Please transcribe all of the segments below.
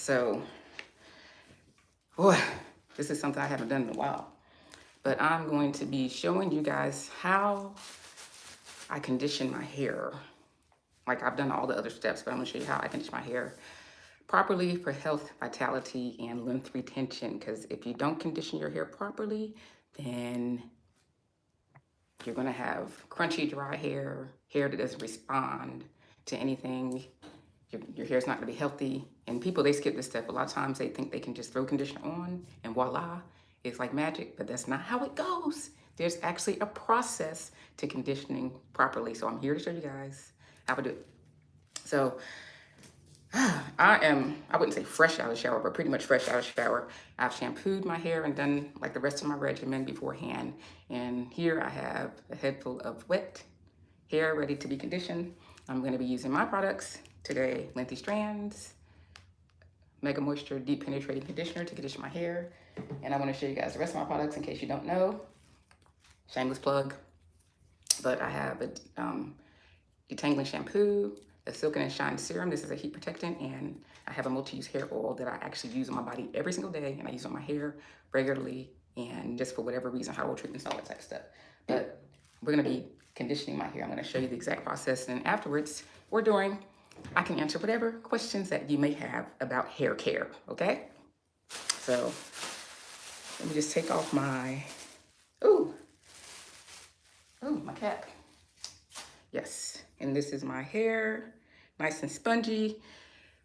So, boy, this is something I haven't done in a while. But I'm going to be showing you guys how I condition my hair. Like I've done all the other steps, but I'm gonna show you how I condition my hair properly for health, vitality, and length retention. Because if you don't condition your hair properly, then you're gonna have crunchy, dry hair, hair that doesn't respond to anything. Your hair's not gonna be healthy. And people, they skip this step. A lot of times they think they can just throw conditioner on and voila, it's like magic, but that's not how it goes. There's actually a process to conditioning properly. So I'm here to show you guys how to do it. So I wouldn't say fresh out of the shower, but pretty much fresh out of the shower. I've shampooed my hair and done like the rest of my regimen beforehand. And here I have a head full of wet hair ready to be conditioned. I'm going to be using my products today: Lengthy Strands, Mega Moisture Deep Penetrating Conditioner to condition my hair. And I want to show you guys the rest of my products in case you don't know. Shameless plug. But I have a Detangling Shampoo, a Silken and Shine Serum. This is a heat protectant, and I have a multi-use hair oil that I actually use on my body every single day, and I use on my hair regularly, and just for whatever reason, hot oil treatments, all that type of stuff. But we're gonna be conditioning my hair. I'm gonna show you the exact process, and afterwards, or during, I can answer whatever questions that you may have about hair care, okay? So, let me just take off my, my cap. Yes, and this is my hair, nice and spongy.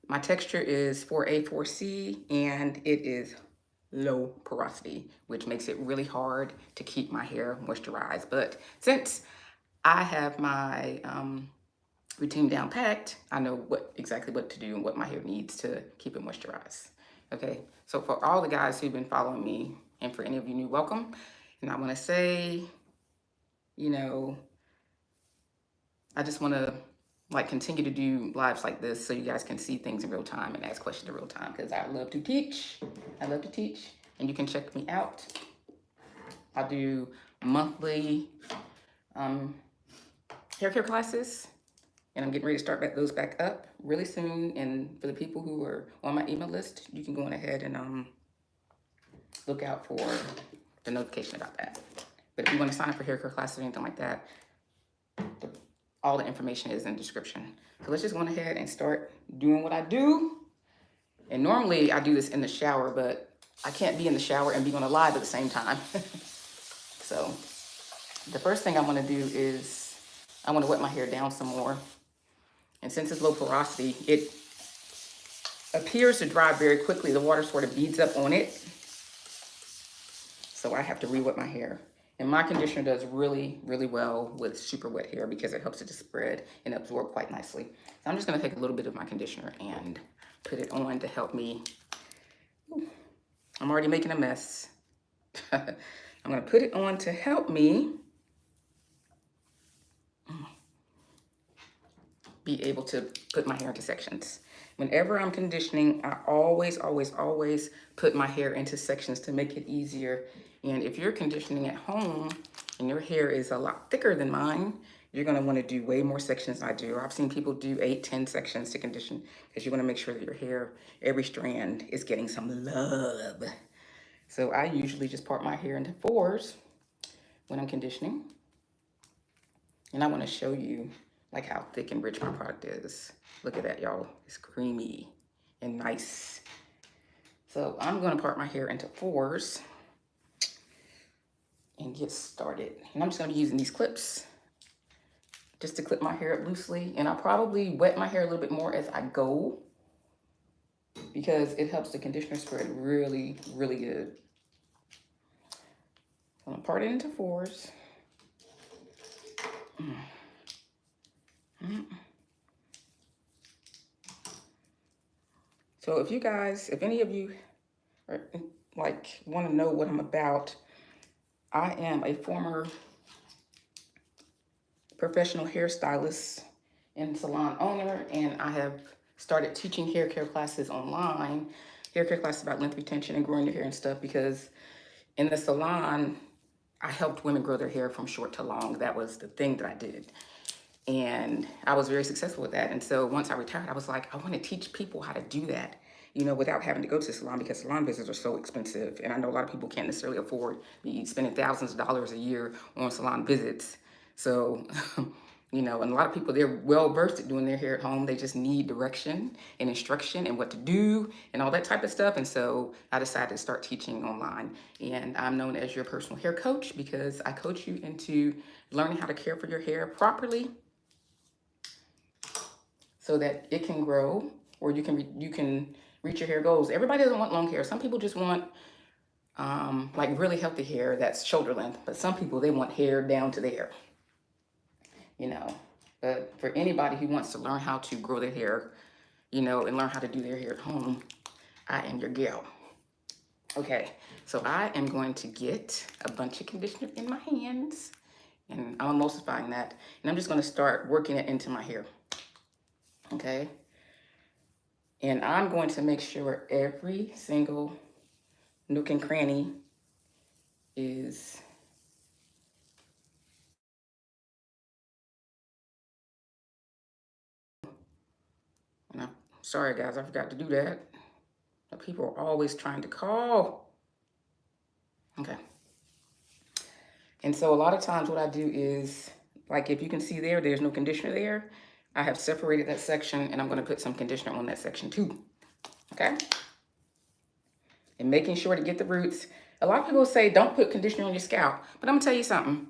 My texture is 4A, 4C, and it is low porosity, which makes it really hard to keep my hair moisturized. But since I have my routine down packed, I know exactly what to do and what my hair needs to keep it moisturized. Okay, so for all the guys who've been following me, and for any of you new, welcome. And I want to say, you know, I just want to like continue to do lives like this so you guys can see things in real time and ask questions in real time, because I love to teach. I love to teach, and you can check me out. I do monthly hair care classes, and I'm getting ready to start those back up really soon. And for the people who are on my email list, you can go on ahead and look out for the notification about that. But if you want to sign up for hair care classes or anything like that, all the information is in the description. So let's just go ahead and start doing what I do. And normally I do this in the shower, but I can't be in the shower and be on a live at the same time. So the first thing I want to do is I want to wet my hair down some more. And since it's low porosity, it appears to dry very quickly. The water sort of beads up on it. So I have to re-wet my hair. And my conditioner does really, really well with super wet hair because it helps it to spread and absorb quite nicely. So I'm just gonna take a little bit of my conditioner and put it on to help me. Ooh, I'm already making a mess. I'm gonna put it on to help me be able to put my hair into sections. Whenever I'm conditioning, I always, always, always put my hair into sections to make it easier. And if you're conditioning at home and your hair is a lot thicker than mine, you're gonna wanna do way more sections than I do. I've seen people do 8, 10 sections to condition because you wanna make sure that your hair, every strand is getting some love. So I usually just part my hair into 4s when I'm conditioning. And I wanna show you like how thick and rich my product is. Look at that, y'all. It's creamy and nice. So I'm gonna part my hair into 4s and get started. And I'm just gonna be using these clips just to clip my hair up loosely. And I'll probably wet my hair a little bit more as I go because it helps the conditioner spread really, really good. I'm gonna part it into 4s. So if any of you are, like want to know what I'm about, I am a former professional hairstylist and salon owner, and I have started teaching hair care classes online, hair care classes about length retention and growing your hair and stuff, because in the salon, I helped women grow their hair from short to long. That was the thing that I did. And I was very successful with that. And so once I retired, I was like, I want to teach people how to do that. you know, without having to go to the salon, because salon visits are so expensive. And I know a lot of people can't necessarily afford be spending thousands of dollars a year on salon visits. So, you know, and a lot of people, they're well versed at doing their hair at home. They just need direction and instruction and what to do and all that type of stuff. And so I decided to start teaching online. And I'm known as your personal hair coach because I coach you into learning how to care for your hair properly so that it can grow, or you can reach your hair goals. Everybody doesn't want long hair. Some people just want like really healthy hair that's shoulder length, but some people, they want hair down to there, you know. But for anybody who wants to learn how to grow their hair, you know, and learn how to do their hair at home, I am your gal. Okay, so I am going to get a bunch of conditioner in my hands, and I'm emulsifying that, and I'm just going to start working it into my hair. Okay, and I'm going to make sure every single nook and cranny is and I'm sorry guys, I forgot to do that. But people are always trying to call. Okay. And so a lot of times what I do is, like if you can see there, there's no conditioner there. I have separated that section and I'm going to put some conditioner on that section too. Okay. And making sure to get the roots. A lot of people say don't put conditioner on your scalp, but I'm gonna tell you something.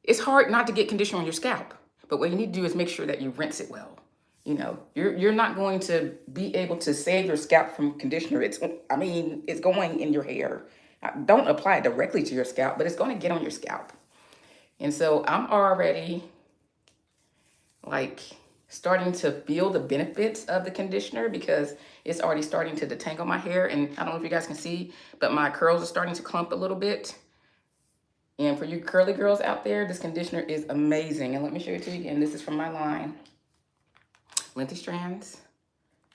It's hard not to get conditioner on your scalp, but what you need to do is make sure that you rinse it well. You know, you're not going to be able to save your scalp from conditioner. It's going in your hair. Don't apply it directly to your scalp, but it's going to get on your scalp. And so I'm already like starting to feel the benefits of the conditioner because it's already starting to detangle my hair. And I don't know if you guys can see, but my curls are starting to clump a little bit. And for you curly girls out there, this conditioner is amazing. And let me show it to you again. This is from my line, Lengthy Strands.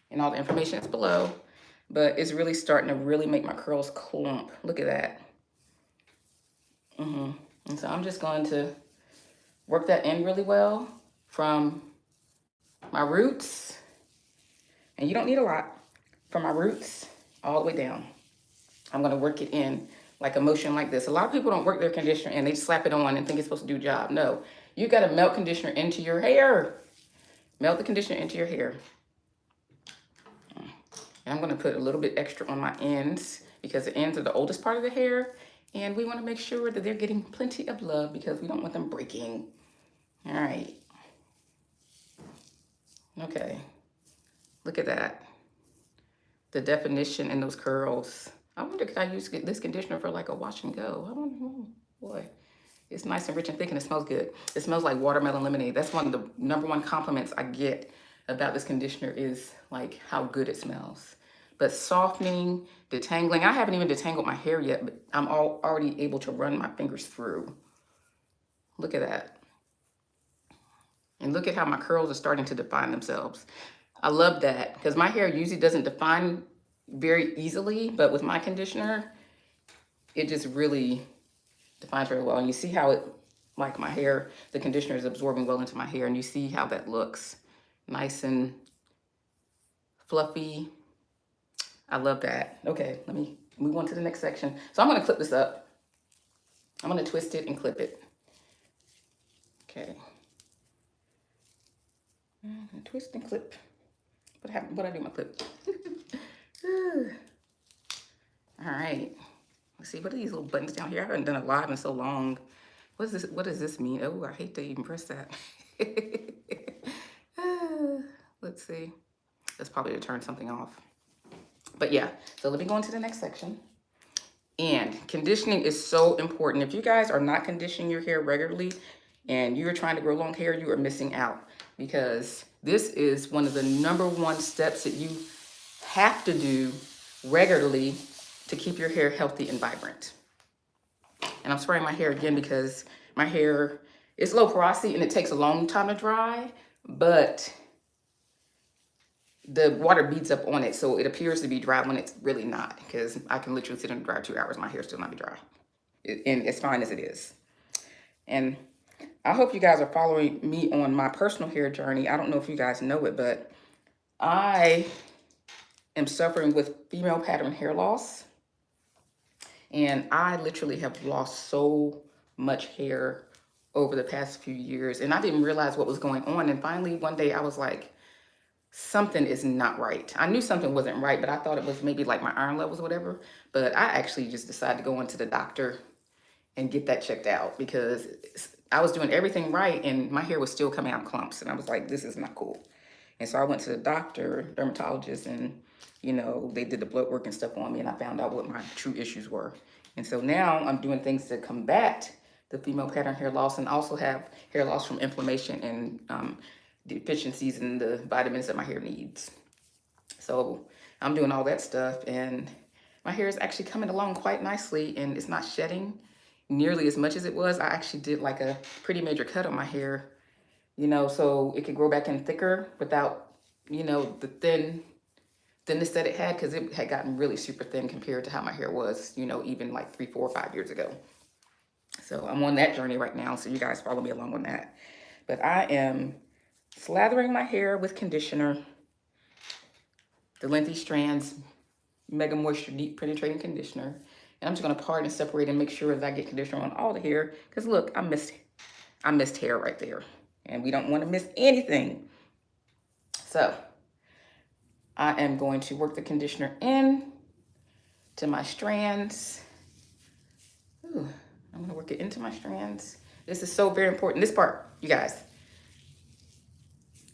And all the information is below. But it's really starting to really make my curls clump. Look at that. And so I'm just going to work that in really well from my roots. And you don't need a lot. From my roots all the way down. I'm going to work it in like a motion like this. A lot of people don't work their conditioner and they slap it on and think it's supposed to do a job. No, you got to melt conditioner into your hair. Melt the conditioner into your hair. And I'm going to put a little bit extra on my ends because the ends are the oldest part of the hair. And we want to make sure that they're getting plenty of love because we don't want them breaking. All right. Okay. Look at that. The definition in those curls. I wonder could I use this conditioner for like a wash and go? I don't know. Boy, it's nice and rich and thick and it smells good. It smells like watermelon lemonade. That's one of the #1 compliments I get about this conditioner is like how good it smells. But softening, detangling. I haven't even detangled my hair yet, but I'm already able to run my fingers through. Look at that. And look at how my curls are starting to define themselves. I love that because my hair usually doesn't define very easily, but with my conditioner, it just really defines very well. And you see how it, like my hair, the conditioner is absorbing well into my hair, and you see how that looks nice and fluffy. I love that. Okay, let me move on to the next section. So I'm going to clip this up. I'm going to twist it and clip it. Okay. Twist and clip. What happened? What I do with my clip? All right. Let's see. What are these little buttons down here? I haven't done a live in so long. What is this? What does this mean? Oh, I hate to even press that. Let's see. That's probably to turn something off. But yeah, so let me go into the next section. And conditioning is so important. If you guys are not conditioning your hair regularly and you're trying to grow long hair, you are missing out because this is one of the #1 steps that you have to do regularly to keep your hair healthy and vibrant. And I'm spraying my hair again because my hair is low porosity and it takes a long time to dry, but the water beads up on it, so it appears to be dry when it's really not, because I can literally sit in the dryer 2 hours, my hair still not be dry. And as fine as it is. And I hope you guys are following me on my personal hair journey. I don't know if you guys know it, but I am suffering with female pattern hair loss. And I literally have lost so much hair over the past few years. And I didn't realize what was going on. And finally, one day I was like, something is not right. I knew something wasn't right, but I thought it was maybe like my iron levels or whatever. But I actually just decided to go into the doctor and get that checked out because I was doing everything right and my hair was still coming out clumps. And I was like, this is not cool. And so I went to the doctor, dermatologist, and, you know, they did the blood work and stuff on me, and I found out what my true issues were. And so now I'm doing things to combat the female pattern hair loss and also have hair loss from inflammation and deficiencies in the vitamins that my hair needs. So I'm doing all that stuff, and my hair is actually coming along quite nicely, and it's not shedding nearly as much as it was. I actually did like a pretty major cut on my hair, you know, so it could grow back in thicker without, you know, the thinness that it had, because it had gotten really super thin compared to how my hair was, you know, even like 3, 4, 5 years ago. So I'm on that journey right now, so you guys follow me along on that. But I am slathering my hair with conditioner, the Lengthy Strands Mega Moisture Deep Penetrating Conditioner. And I'm just gonna part and separate and make sure that I get conditioner on all the hair, because look, I missed hair right there. And we don't want to miss anything. So I am going to work the conditioner in to my strands. Ooh, I'm going to work it into my strands. This is so very important. This part, you guys,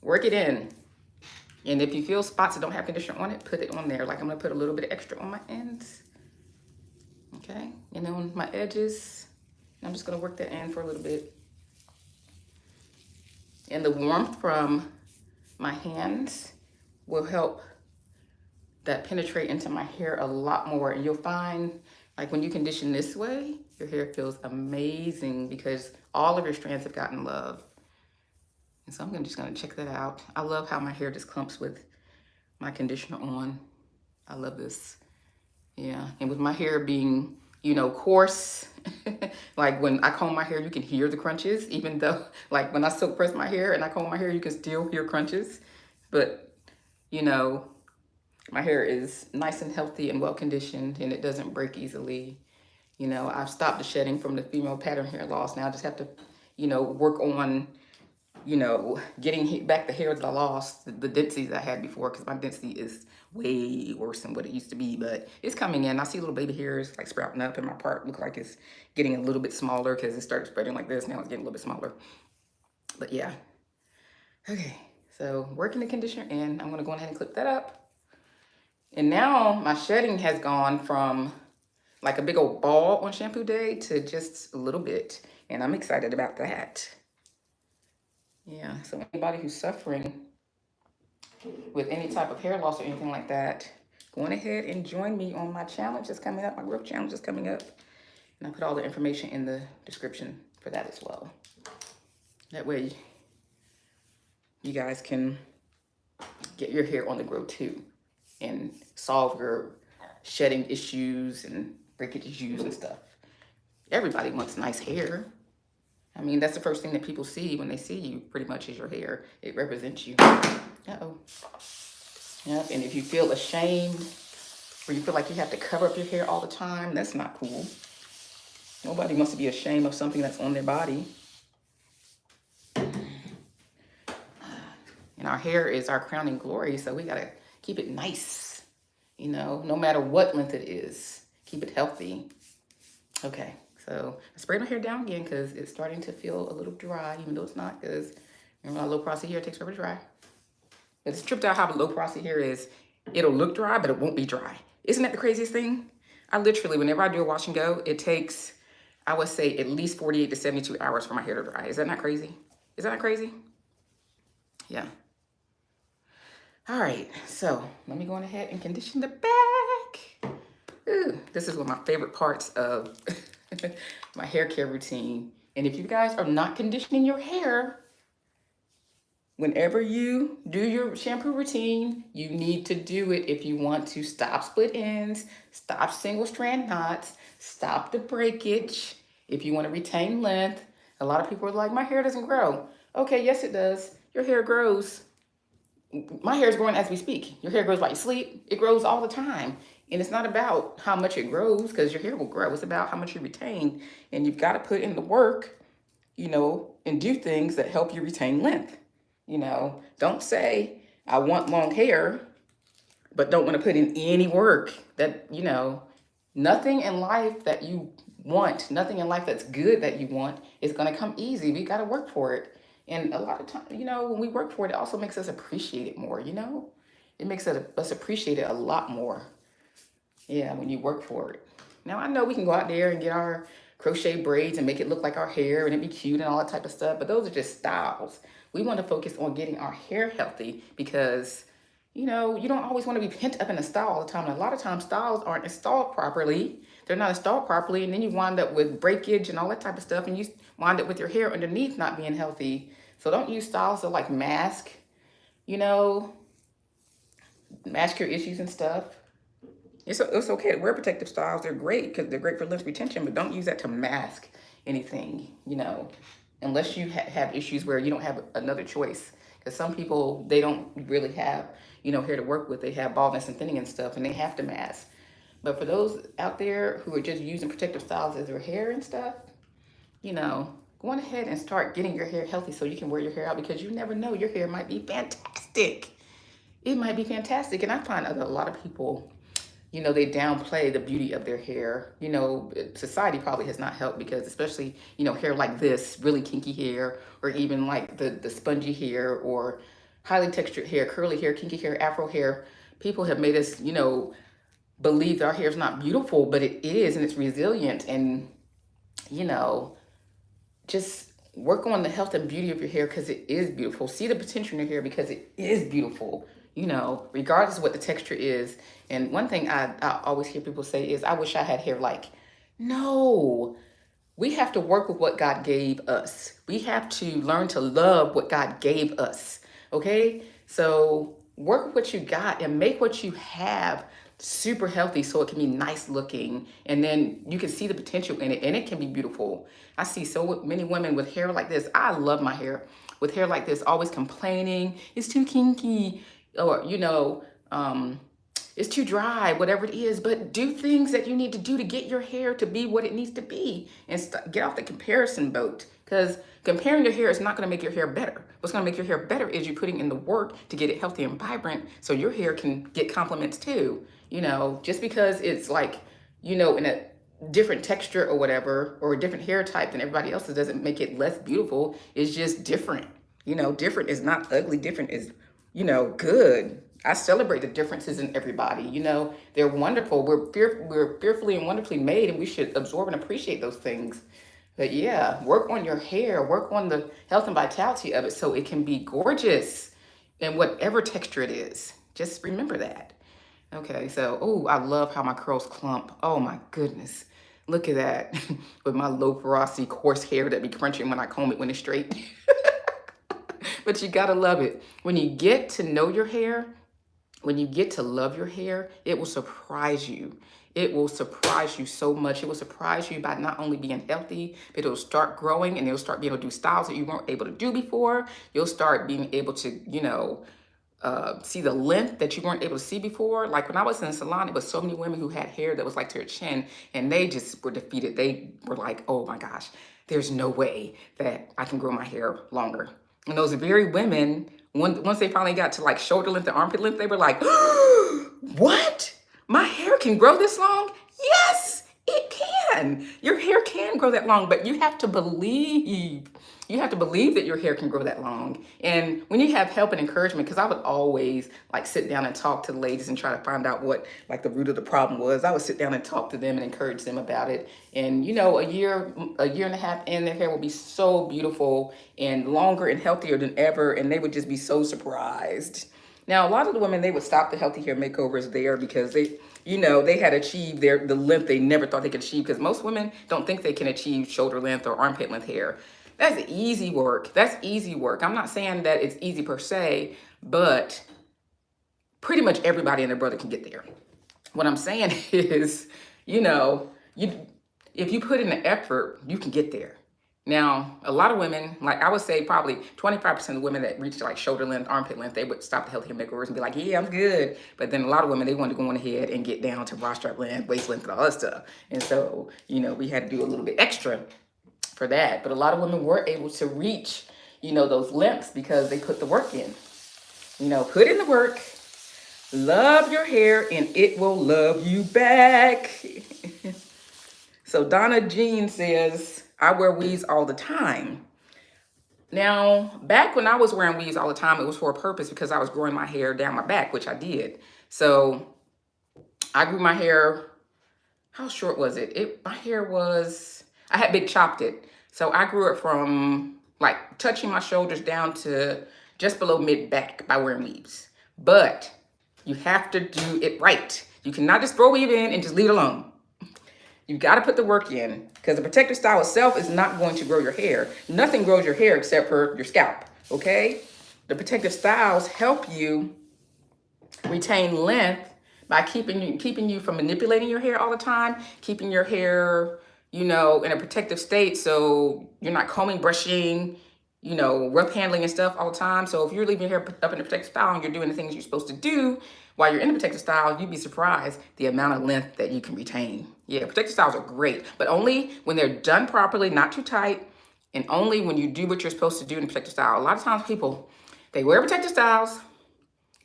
work it in. And if you feel spots that don't have conditioner on it, put it on there. Like I'm going to put a little bit extra on my ends. Okay. And then on my edges, I'm just going to work that in for a little bit. And the warmth from my hands will help that penetrate into my hair a lot more. And you'll find, like, when you condition this way, your hair feels amazing because all of your strands have gotten love. And so I'm just gonna check that out. I love how my hair just clumps with my conditioner on. I love this. Yeah, and with my hair being, you know, coarse, like when I comb my hair, you can hear the crunches, even though, like when I silk press my hair and I comb my hair, you can still hear crunches. But, you know, my hair is nice and healthy and well conditioned, and it doesn't break easily. You know, I've stopped the shedding from the female pattern hair loss. Now I just have to, you know, work on, you know, getting back the hair that I lost, the density that I had before, because my density is way worse than what it used to be, but it's coming in. I see little baby hairs like sprouting up, and my part look like it's getting a little bit smaller because it started spreading like this. Now it's getting a little bit smaller. But yeah. Okay, so working the conditioner in. I'm gonna go ahead and clip that up. And now my shedding has gone from like a big old ball on shampoo day to just a little bit. And I'm excited about that. Yeah, so anybody who's suffering with any type of hair loss or anything like that, go on ahead and join me on my challenge that's coming up. My growth challenge is coming up. And I put all the information in the description for that as well. That way you guys can get your hair on the grow too and solve your shedding issues and breakage issues and stuff. Everybody wants nice hair. I mean, that's the first thing that people see when they see you, pretty much, is your hair. It represents you. Uh-oh. Yep, and if you feel ashamed or you feel like you have to cover up your hair all the time, that's not cool. Nobody wants to be ashamed of something that's on their body. And our hair is our crowning glory, so we gotta keep it nice, you know, no matter what length it is. Keep it healthy. Okay, so I sprayed my hair down again because it's starting to feel a little dry, even though it's not, because remember, my low porosity hair takes forever to dry. But it's tripped out how low porosity hair is. It'll look dry, but it won't be dry. Isn't that the craziest thing? I literally, whenever I do a wash and go, it takes, I would say, at least 48 to 72 hours for my hair to dry. Is that not crazy? Is that not crazy? Yeah. All right, so let me go on ahead and condition the back. Ooh, this is one of my favorite parts of my hair care routine. And if you guys are not conditioning your hair, whenever you do your shampoo routine, you need to do it if you want to stop split ends, stop single strand knots, stop the breakage, if you want to retain length. A lot of people are like, my hair doesn't grow. Okay, yes it does. Your hair grows. my hair is growing as we speak. Your hair grows while you sleep. It grows all the time. And it's not about how much it grows because your hair will grow. It's about how much you retain. And you've got to put in the work, and do things that help you retain length. Don't say, I want long hair, but don't want to put in any work nothing in life that you want, nothing in life that's good that you want is going to come easy. We got to work for it. And a lot of times, when we work for it, it also makes us appreciate it more, It makes us appreciate it a lot more. Yeah, when you work for it. Now, I know we can go out there and get our crochet braids and make it look like our hair and it be cute and all that type of stuff, but those are just styles. We want to focus on getting our hair healthy because, you don't always want to be pent up in a style all the time. And a lot of times styles aren't installed properly. They're not installed properly, and then you wind up with breakage and all that type of stuff, and you wind up with your hair underneath not being healthy. So don't use styles that like you know, mask your issues and stuff. It's okay to wear protective styles. They're great because they're great for length retention, but don't use that to mask anything, unless you have issues where you don't have another choice. Because some people, they don't really have, hair to work with. They have baldness and thinning and stuff, and they have to mask. But for those out there who are just using protective styles as their hair and stuff, go on ahead and start getting your hair healthy so you can wear your hair out, because you never know, your hair might be fantastic. It might be fantastic. And I find that a lot of people, they downplay the beauty of their hair. Society probably has not helped because especially, hair like this, really kinky hair, or even like the spongy hair or highly textured hair, curly hair, kinky hair, afro hair, people have made us, believe that our hair is not beautiful, but it is, and it's resilient. And, just work on the health and beauty of your hair because it is beautiful. See the potential in your hair because it is beautiful, regardless of what the texture is. And one thing I always hear people say is, I wish I had hair like, no, we have to work with what God gave us. We have to learn to love what God gave us. Okay? So work with what you got and make what you have super healthy so it can be nice looking, and then you can see the potential in it, and it can be beautiful. I see so many women with hair like this. I love my hair with hair like this, always complaining it's too kinky, or it's too dry, whatever it is. But do things that you need to do to get your hair to be what it needs to be, and get off the comparison boat, because comparing your hair is not going to make your hair better. What's going to make your hair better is you putting in the work to get it healthy and vibrant so your hair can get compliments too. Just because it's like, in a different texture or whatever, or a different hair type than everybody else's, doesn't make it less beautiful. It's just different. Different is not ugly. Different is, good. I celebrate the differences in everybody. They're wonderful. We're fearfully and wonderfully made, and we should absorb and appreciate those things. But yeah, work on your hair, work on the health and vitality of it so it can be gorgeous in whatever texture it is. Just remember that. Okay, so, oh, I love how my curls clump. Oh my goodness. Look at that. With my low porosity coarse hair that be crunching when I comb it when it's straight. But you gotta love it. When you get to know your hair, when you get to love your hair, it will surprise you. It will surprise you so much. It will surprise you by not only being healthy, but it'll start growing, and it'll start being able to do styles that you weren't able to do before. You'll start being able to, see the length that you weren't able to see before. Like when I was in the salon, it was so many women who had hair that was like to their chin, and they just were defeated. They were like, oh my gosh, there's no way that I can grow my hair longer. And those very women, once they finally got to like shoulder length and armpit length, they were like, what? My hair can grow this long? Yes, it can. Your hair can grow that long, but you have to believe. You have to believe that your hair can grow that long. And when you have help and encouragement, because I would always like sit down and talk to the ladies and try to find out what like the root of the problem was. I would sit down and talk to them and encourage them about it. And a year and a half in, their hair will be so beautiful and longer and healthier than ever. And they would just be so surprised. Now, a lot of the women, they would stop the healthy hair makeovers there because they had achieved the length they never thought they could achieve, because most women don't think they can achieve shoulder length or armpit length hair. That's easy work. That's easy work. I'm not saying that it's easy per se, but pretty much everybody and their brother can get there. What I'm saying is, if you put in the effort, you can get there. Now, a lot of women, like I would say probably 25% of women that reach like shoulder length, armpit length, they would stop the healthy hair makeovers and be like, yeah, I'm good. But then a lot of women, they want to go on ahead and get down to bra strap length, waist length, and all that stuff. And so, we had to do a little bit extra for that. But a lot of women were able to reach, those lengths because they put the work in. Put in the work, love your hair, and it will love you back. So Donna Jean says, I wear weaves all the time. Now, back when I was wearing weaves all the time, it was for a purpose because I was growing my hair down my back, which I did. So I grew my hair, how short was it? My hair was, I had big chopped it. So I grew it from like touching my shoulders down to just below mid back by wearing weaves. But you have to do it right. You cannot just throw weave in and just leave it alone. You've got to put the work in because the protective style itself is not going to grow your hair. Nothing grows your hair except for your scalp, okay? The protective styles help you retain length by keeping you from manipulating your hair all the time, keeping your hair, in a protective state so you're not combing, brushing, rough handling and stuff all the time. So if you're leaving your hair up in a protective style and you're doing the things you're supposed to do while you're in the protective style, you'd be surprised the amount of length that you can retain. Yeah, protective styles are great, but only when they're done properly, not too tight, and only when you do what you're supposed to do in protective style. A lot of times people, they wear protective styles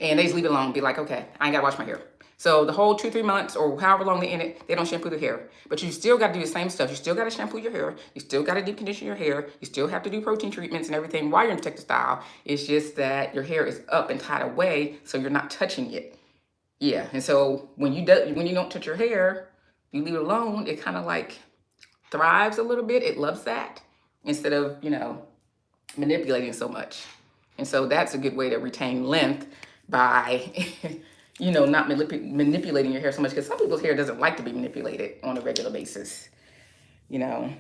and they just leave it alone, be like, okay, I ain't gotta wash my hair. So the whole 2-3 months or however long they're in it, they don't shampoo their hair. But you still got to do the same stuff. You still got to shampoo your hair. You still got to deep condition your hair. You still have to do protein treatments and everything while you're in protective style. It's just that your hair is up and tied away, so you're not touching it. Yeah, and so when you don't touch your hair, you leave it alone. It kind of like thrives a little bit. It loves that instead of manipulating so much. And so that's a good way to retain length by not manipulating your hair so much, because some people's hair doesn't like to be manipulated on a regular basis. Now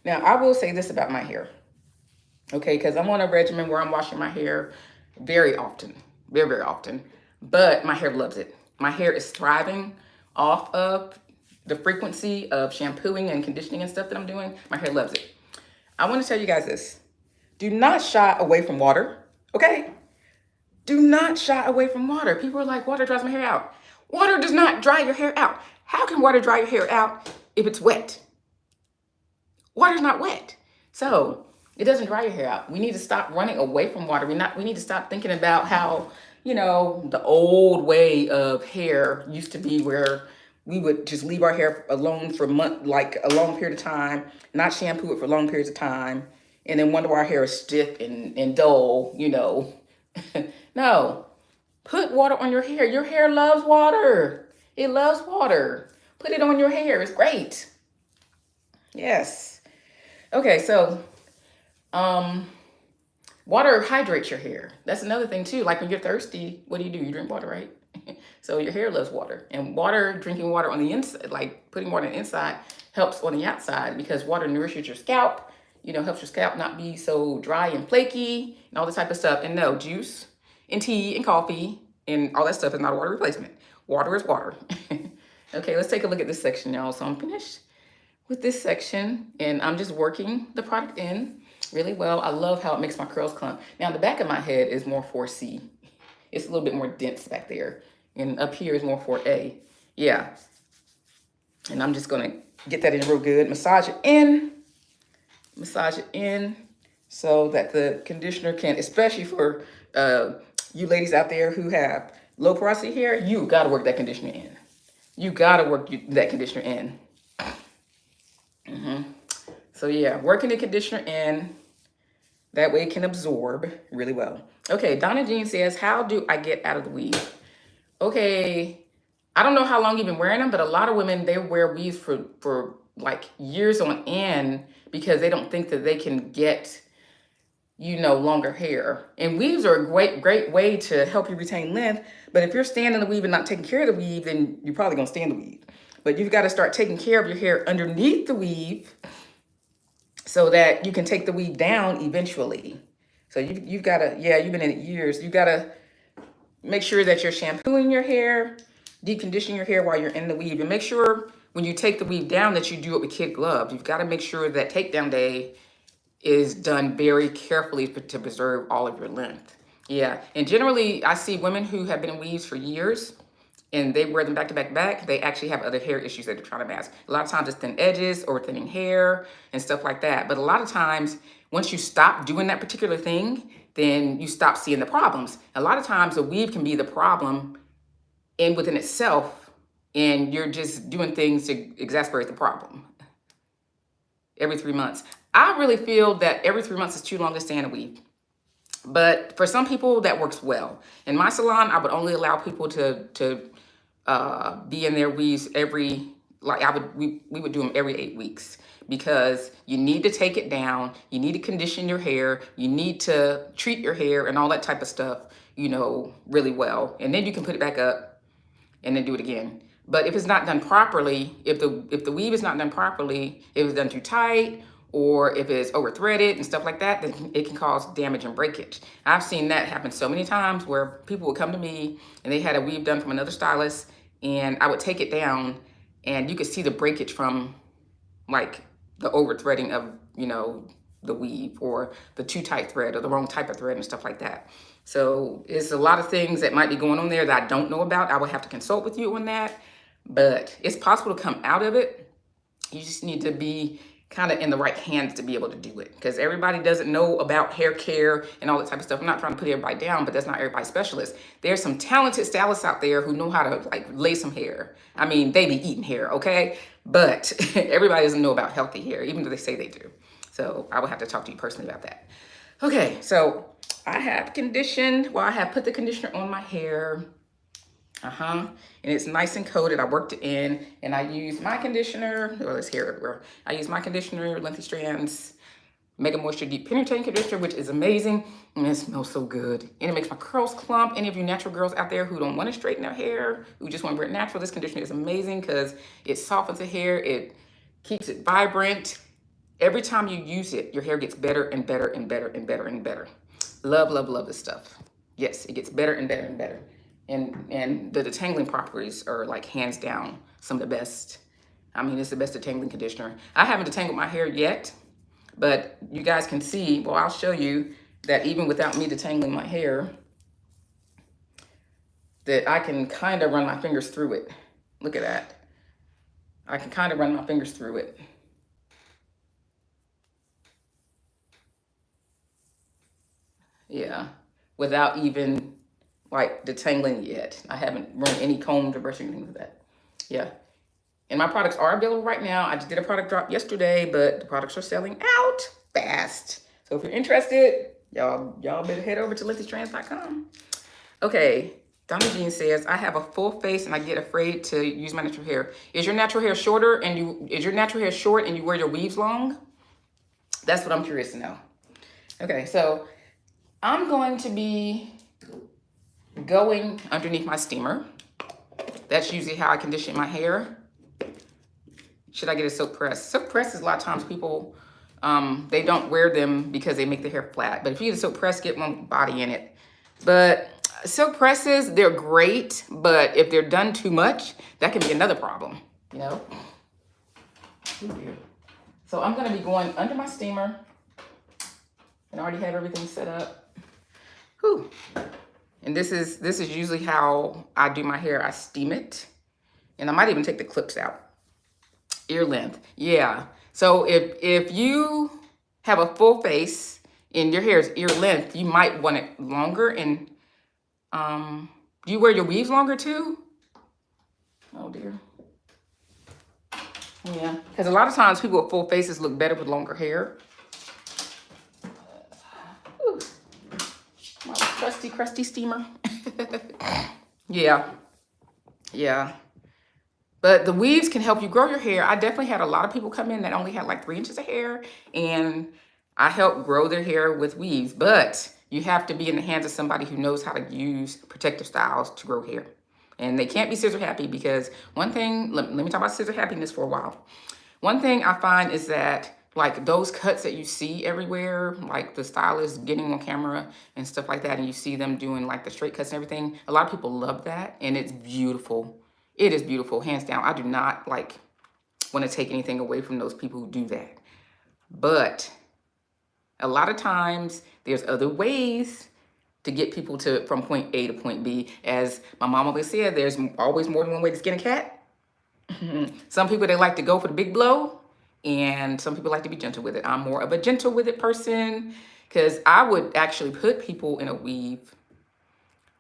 I will say this about my hair, okay, because I'm on a regimen where I'm washing my hair very often, very, very often, but my hair loves it. My hair is thriving off of the frequency of shampooing and conditioning and stuff that I'm doing. My hair loves it. I want to tell you guys this. Do not shy away from water, okay? Do not shy away from water. People are like, water dries my hair out. Water does not dry your hair out. How can water dry your hair out if it's wet? Water's not wet. So it doesn't dry your hair out. We need to stop running away from water. We need to stop thinking about how, the old way of hair used to be where we would just leave our hair alone for a month, like a long period of time, not shampoo it for long periods of time, and then wonder why our hair is stiff and dull, No, put water on your hair. Your hair loves water. It loves water. Put it on your hair. It's great. Yes. Okay, so water hydrates your hair. That's another thing too. Like when you're thirsty, what do? You drink water, right? So your hair loves water. And drinking water on the inside, like putting water on the inside, helps on the outside because water nourishes your scalp, helps your scalp not be so dry and flaky and all this type of stuff. And no, juice and tea and coffee and all that stuff is not a water replacement. Water is water. Okay, let's take a look at this section, y'all. So I'm finished with this section and I'm just working the product in really well. I love how it makes my curls clump. Now the back of my head is more 4C. It's a little bit more dense back there. And up here is more 4A. Yeah. And I'm just gonna get that in real good. Massage it in so that the conditioner can, especially for you ladies out there who have low porosity hair, you gotta work that conditioner in. You gotta work that conditioner in. So yeah, working the conditioner in, that way it can absorb really well. Okay, Donna Jean says, how do I get out of the weave? Okay, I don't know how long you've been wearing them, but a lot of women, they wear weaves for like years on end because they don't think that they can get, longer hair. And weaves are a great way to help you retain length. But if you're staying in the weave and not taking care of the weave, then you're probably gonna stay in the weave. But you've got to start taking care of your hair underneath the weave so that you can take the weave down eventually. So you've got to, you've been in it years. You've got to make sure that you're shampooing your hair, deep conditioning your hair while you're in the weave. And make sure when you take the weave down that you do it with kid gloves. You've got to make sure that takedown day is done very carefully to preserve all of your length. Yeah, and generally I see women who have been in weaves for years and they wear them back to back to back, they actually have other hair issues that they're trying to mask. A lot of times it's thin edges or thinning hair and stuff like that. But a lot of times, once you stop doing that particular thing, then you stop seeing the problems. A lot of times a weave can be the problem in within itself, and you're just doing things to exacerbate the problem every 3 months. I really feel that every 3 months is too long to stay in a weave. But for some people, that works well. In my salon, I would only allow people to be in their weaves every, like we would do them every 8 weeks, because you need to take it down, you need to condition your hair, you need to treat your hair and all that type of stuff, you know, really well. And then you can put it back up and then do it again. But if it's not done properly, if the weave is not done properly, if it's done too tight, or if it's over threaded and stuff like that, then it can cause damage and breakage. I've seen that happen so many times where people would come to me and they had a weave done from another stylist, and I would take it down and you could see the breakage from like the over threading of, you know, the weave, or the too tight thread, or the wrong type of thread and stuff like that. So it's a lot of things that might be going on there that I don't know about. I would have to consult with you on that, but it's possible to come out of it. You just need to be kind of in the right hands to be able to do it, because everybody doesn't know about hair care and all that type of stuff. I'm not trying to put everybody down, but that's not everybody's specialist. There's some talented stylists out there who know how to like lay some hair. I mean, they be eating hair, okay? But everybody doesn't know about healthy hair, even though they say they do. So I will have to talk to you personally about that. Okay, so I have conditioned, well, I have put the conditioner on my hair. And it's nice and coated. I worked it in, and I use my conditioner. Well, there's hair everywhere. I use my conditioner, Lengthy Strands Mega Moisture Deep Penetrating Conditioner, which is amazing, and it smells so good. And it makes my curls clump. Any of you natural girls out there who don't want to straighten their hair, who just want to wear it natural, this conditioner is amazing because it softens the hair. It keeps it vibrant. Every time you use it, your hair gets better and better and better and better and better. Love, love, love this stuff. Yes, it gets better and better and better. And the detangling properties are like hands down some of the best. I mean, it's the best detangling conditioner. I haven't detangled my hair yet, but you guys can see, well, I'll show you that even without me detangling my hair, that I can kind of run my fingers through it. Look at that. I can kind of run my fingers through it. Yeah, without even like detangling yet. I haven't run any comb to brush or anything like that. Yeah. And my products are available right now. I just did a product drop yesterday, but the products are selling out fast. So if you're interested, y'all better head over to lengthystrands.com. Okay, Donna Jean says, I have a full face and I get afraid to use my natural hair. Is your natural hair shorter and is your natural hair short and you wear your weaves long? That's what I'm curious to know. Okay, so I'm going to be going underneath my steamer. That's usually how I condition my hair. Should I get a silk press? Silk presses, a lot of times people, they don't wear them because they make the hair flat. But if you get a silk press, get one body in it. But silk presses, they're great, but if they're done too much, that can be another problem, you know? So I'm gonna be going under my steamer, and I already have everything set up. Whew. And this is usually how I do my hair. I steam it, and I might even take the clips out. Ear length, yeah. So if you have a full face and your hair is ear length, you might want it longer. And do you wear your weaves longer too? Oh dear. Yeah, because a lot of times people with full faces look better with longer hair. My crusty steamer. Yeah. But the weaves can help you grow your hair. I definitely had a lot of people come in that only had like 3 inches of hair, and I helped grow their hair with weaves. But you have to be in the hands of somebody who knows how to use protective styles to grow hair. And they can't be scissor happy, because one thing, let me talk about scissor happiness for a while. One thing I find is that like those cuts that you see everywhere, like the stylists getting on camera and stuff like that, and you see them doing like the straight cuts and everything, a lot of people love that, and it's beautiful. It is beautiful, hands down. I do not like want to take anything away from those people who do that. But A lot of times there's other ways to get people to from point A to point B. As my mom always said, there's always more than one way to skin a cat. Some people, they like to go for the big blow, and some people like to be gentle with it. I'm more of a gentle with it person, because I would actually put people in a weave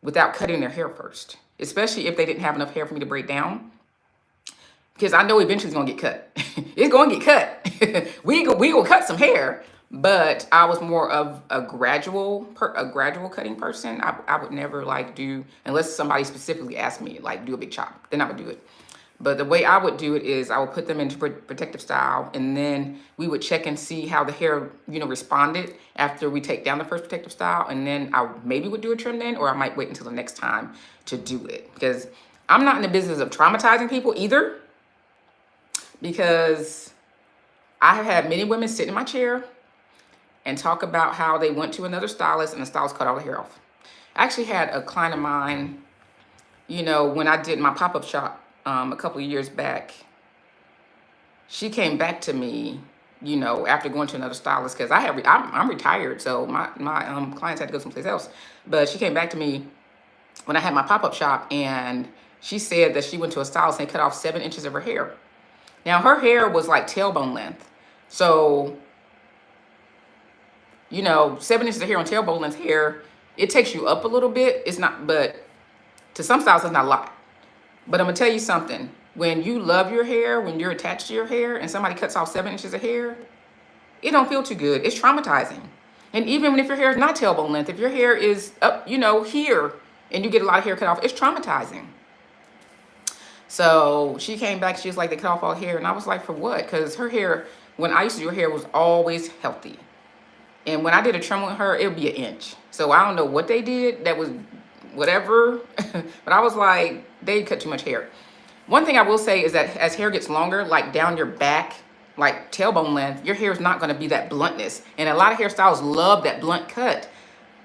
without cutting their hair first, especially if they didn't have enough hair for me to braid down, because I know eventually it's gonna get cut. It's gonna get cut. we gonna cut some hair, but I was more of a gradual cutting person. I would never like do, unless somebody specifically asked me, like do a big chop, then I would do it. But the way I would do it is I would put them into protective style, and then we would check and see how the hair, responded after we take down the first protective style. And then I maybe would do a trim then, or I might wait until the next time to do it, because I'm not in the business of traumatizing people either, because I have had many women sit in my chair and talk about how they went to another stylist and the stylist cut all the hair off. I actually had a client of mine, when I did my pop-up shop a couple of years back. She came back to me, after going to another stylist, because I'm retired, so my clients had to go someplace else. But she came back to me when I had my pop-up shop, and she said that she went to a stylist and cut off 7 inches of her hair. Now her hair was like tailbone length, so 7 inches of hair on tailbone length hair, it takes you up a little bit. It's not, but to some stylists, it's not a lot. But I'm gonna tell you something. When you love your hair, when you're attached to your hair, and somebody cuts off 7 inches of hair, it don't feel too good. It's traumatizing. And even if your hair is not tailbone length, if your hair is up, here, and you get a lot of hair cut off, it's traumatizing. So she came back, she was like, they cut off all hair. And I was like, for what? Because her hair, when I used to do her hair, was always healthy. And when I did a trim with her, it would be 1 inch. So I don't know what they did that was whatever. But I was like, they cut too much hair. One thing I will say is that as hair gets longer, like down your back, like tailbone length, your hair is not going to be that bluntness. And a lot of hairstyles love that blunt cut.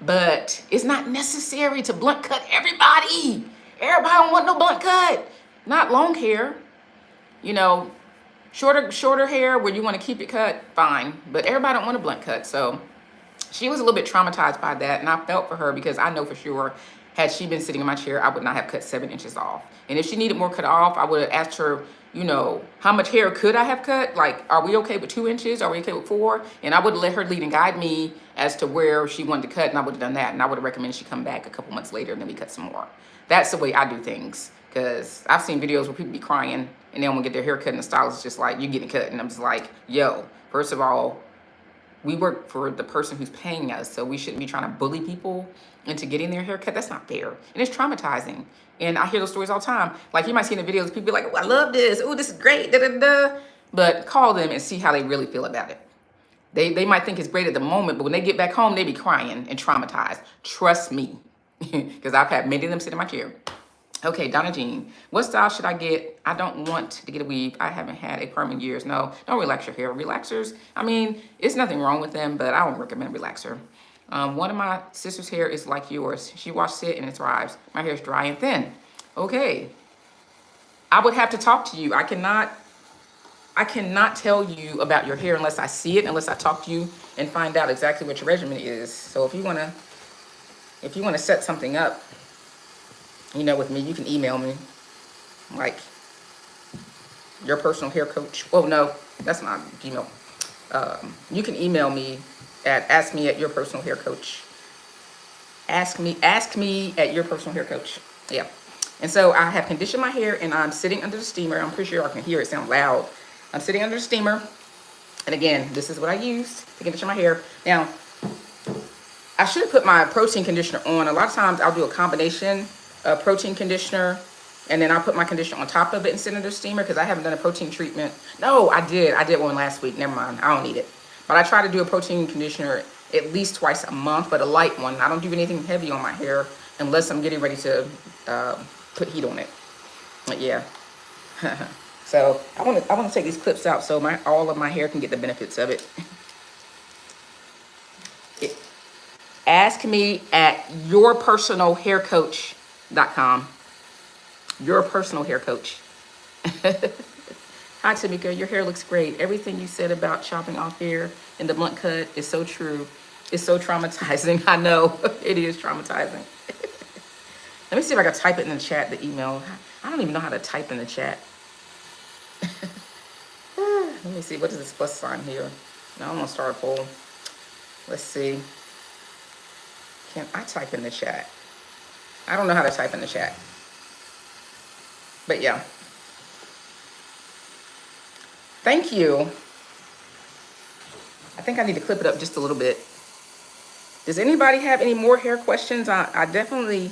But it's not necessary to blunt cut everybody. Everybody don't want no blunt cut. Not long hair. Shorter hair where you want to keep it cut, fine. But everybody don't want a blunt cut. So she was a little bit traumatized by that. And I felt for her, because I know for sure, had she been sitting in my chair, I would not have cut 7 inches off. And if she needed more cut off, I would have asked her, how much hair could I have cut? Like, are we okay with 2 inches? Are we okay with 4? And I would let her lead and guide me as to where she wanted to cut, and I would have done that. And I would have recommended she come back a couple months later and then we cut some more. That's the way I do things, because I've seen videos where people be crying and they don't want to get their hair cut, and the stylist is just like, you getting cut. And I'm just like, yo, first of all, we work for the person who's paying us, so we shouldn't be trying to bully people into getting their hair cut. That's not fair. And it's traumatizing. And I hear those stories all the time. Like, you might see in the videos, people be like, oh, I love this. Oh, this is great. Da, da, da. But call them and see how they really feel about it. They might think it's great at the moment, but when they get back home, they be crying and traumatized. Trust me, because I've had many of them sit in my chair. Okay, Donna Jean, what style should I get? I don't want to get a weave. I haven't had a perm in years. No, don't relax your hair. Relaxers, I mean, it's nothing wrong with them, but I don't recommend relaxer. One of my sister's hair is like yours. She washes it and it thrives. My hair is dry and thin. Okay, I would have to talk to you. I cannot tell you about your hair unless I see it, unless I talk to you and find out exactly what your regimen is. So if you wanna set something up, with me, you can email me, like, your personal hair coach. Oh no, that's not Gmail. You can email me at askme@yourpersonalhaircoach. Ask me at yourpersonalhaircoach. Yeah. And so I have conditioned my hair, and I'm sitting under the steamer. I'm pretty sure I can hear it sound loud. I'm sitting under the steamer, and again, this is what I used to condition my hair. Now, I should have put my protein conditioner on. A lot of times I'll do a combination protein conditioner, and then I'll put my conditioner on top of it and sit under the steamer, because I haven't done a protein treatment. No, I did one last week. Never mind, I don't need it. But I try to do a protein conditioner at least twice a month, but a light one. I don't do anything heavy on my hair unless I'm getting ready to put heat on it. But yeah. So I want to take these clips out so all of my hair can get the benefits of it. Ask me at yourpersonalhaircoach.com. Your personal hair coach. Hi, Tamika. Your hair looks great. Everything you said about chopping off hair in the blunt cut is so true. It's so traumatizing. I know. It is traumatizing. Let me see if I can type it in the chat, the email. I don't even know how to type in the chat. Let me see. What is this plus sign here? Now I'm going to start a poll. Let's see. Can I type in the chat? I don't know how to type in the chat. But yeah. Thank you. I think I need to clip it up just a little bit. Does anybody have any more hair questions? I definitely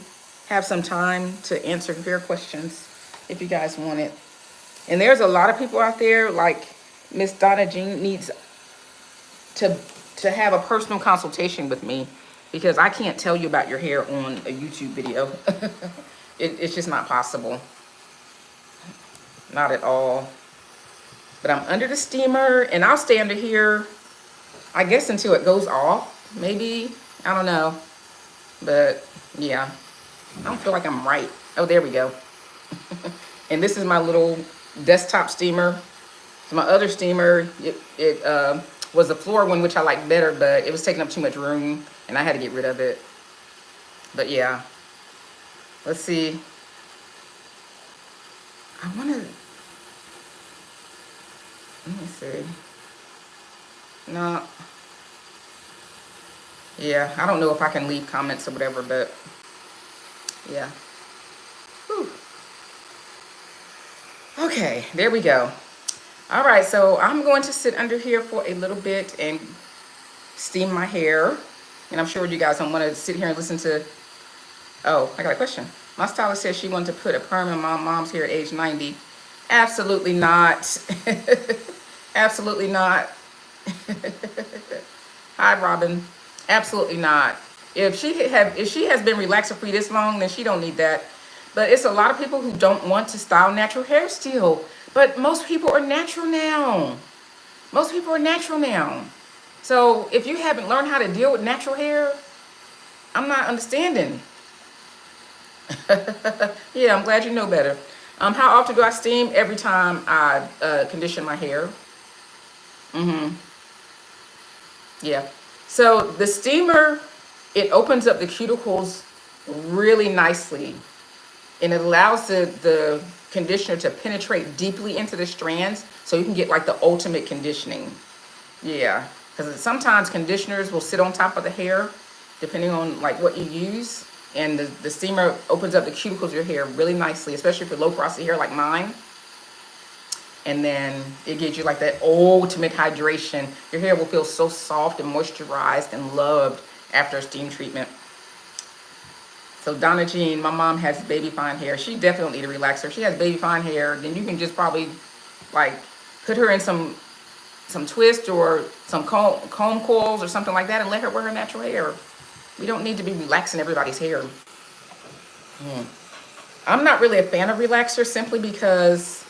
have some time to answer hair questions if you guys want it. And there's a lot of people out there, like Miss Donna Jean needs to have a personal consultation with me, because I can't tell you about your hair on a YouTube video. It's just not possible. Not at all. But I'm under the steamer, and I'll stay under here, I guess, until it goes off. Maybe. I don't know. But, yeah. I don't feel like I'm right. Oh, there we go. And this is my little desktop steamer. So my other steamer, it was the floor one, which I like better, but it was taking up too much room, and I had to get rid of it. But, yeah. Let's see. I want to... Let me see. No. Yeah, I don't know if I can leave comments or whatever, but yeah. Whew. Okay, there we go. All right, so I'm going to sit under here for a little bit and steam my hair. And I'm sure you guys don't want to sit here and listen to... Oh, I got a question. My stylist said she wanted to put a perm in my mom's hair at age 90. Absolutely not. Absolutely not. Hi, Robin. Absolutely not. If she has been relaxer free this long, then she don't need that. But it's a lot of people who don't want to style natural hair still. But most people are natural now. Most people are natural now. So if you haven't learned how to deal with natural hair, I'm not understanding. Yeah, I'm glad you know better. How often do I steam? Every time I condition my hair. Yeah. So the steamer, it opens up the cuticles really nicely, and it allows the conditioner to penetrate deeply into the strands, so you can get like the ultimate conditioning. Yeah, because sometimes conditioners will sit on top of the hair depending on like what you use, and the steamer opens up the cuticles of your hair really nicely, especially for low porosity hair like mine. And then it gives you like that ultimate hydration. Your hair will feel so soft and moisturized and loved after a steam treatment. So Donna Jean, my mom has baby fine hair. She definitely need a relaxer. She has baby fine hair. Then you can just probably like put her in some twist or some comb coils or something like that and let her wear her natural hair. We don't need to be relaxing everybody's hair. I'm not really a fan of relaxers simply because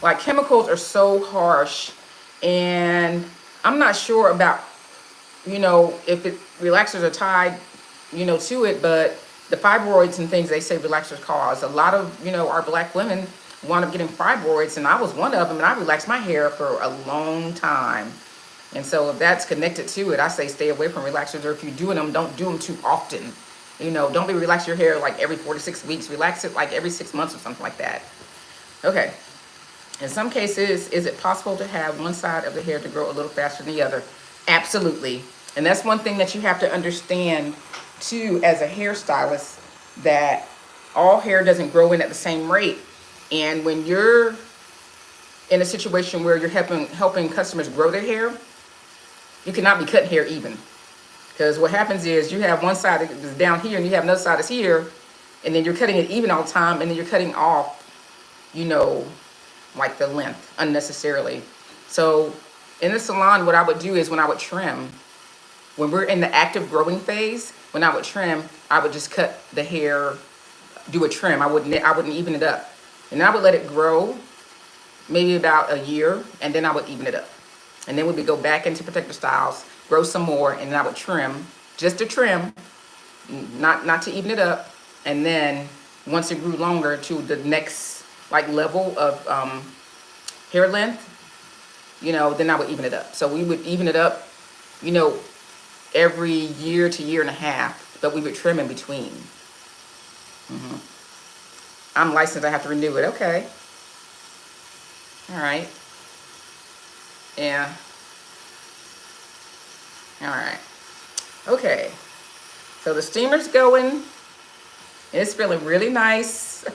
like chemicals are so harsh, and I'm not sure about, if relaxers are tied, to it, but the fibroids and things they say relaxers cause. A lot of, our black women wound up getting fibroids, and I was one of them, and I relaxed my hair for a long time. And so if that's connected to it, I say stay away from relaxers, or if you're doing them, don't do them too often. Don't be relax your hair like every 4 to 6 weeks. Relax it like every 6 months or something like that. Okay. In some cases, is it possible to have one side of the hair to grow a little faster than the other? Absolutely. And that's one thing that you have to understand, too, as a hairstylist, that all hair doesn't grow in at the same rate. And when you're in a situation where you're helping customers grow their hair, you cannot be cutting hair even. Because what happens is you have one side that's down here and you have another side that's here, and then you're cutting it even all the time, and then you're cutting off, like the length unnecessarily. So in the salon, what I would do is when I would trim, when we're in the active growing phase, when I would trim, I would just cut the hair, do a trim. I wouldn't even it up. And I would let it grow maybe about a year, and then I would even it up. And then we would go back into protective styles, grow some more, and then I would trim, just to trim, not to even it up. And then once it grew longer, to the next like level of hair length, you know, then I would even it up. So we would even it up, you know, every year to year and a half, but we would trim in between. I'm licensed, I have to renew it. Okay. All right. Yeah. All right. Okay. So the steamer's going. It's feeling really nice.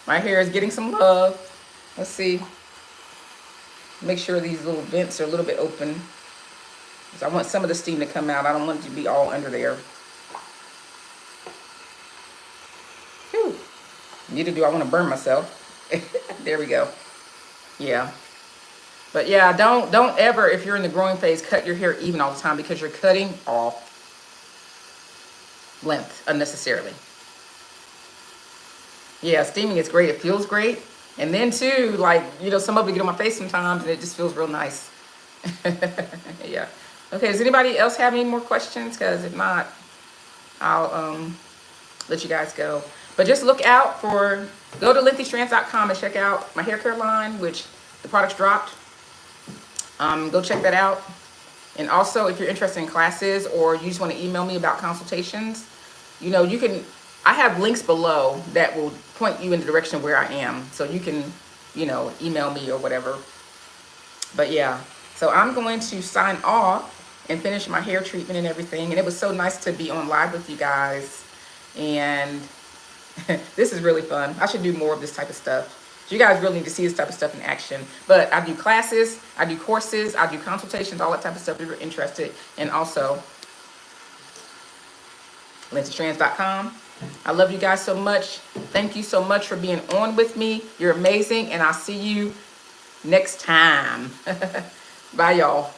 My hair is getting some love. Let's see. Make sure these little vents are a little bit open. I want some of the steam to come out. I don't want it to be all under there. Whew. Neither do I want to burn myself. There we go. Yeah. But yeah, don't ever, if you're in the growing phase, cut your hair even all the time, because you're cutting off length unnecessarily. Yeah, steaming is great. It feels great. And then too, like, you know, some of it get on my face sometimes and it just feels real nice. Yeah. Okay, does anybody else have any more questions? Because if not, I'll let you guys go. But just look out for, go to lengthystrands.com and check out my hair care line, which the products dropped. Go check that out. And also, if you're interested in classes or you just want to email me about consultations, you know, you can, I have links below that will point you in the direction where I am. So you can, you know, email me or whatever. But yeah, so I'm going to sign off and finish my hair treatment and everything. And it was so nice to be on live with you guys. And this is really fun. I should do more of this type of stuff. You guys really need to see this type of stuff in action. But I do classes, I do courses, I do consultations, all that type of stuff if you're interested. And also, lengthystrands.com. I love you guys so much. Thank you so much for being on with me. You're amazing. And I'll see you next time. Bye, y'all.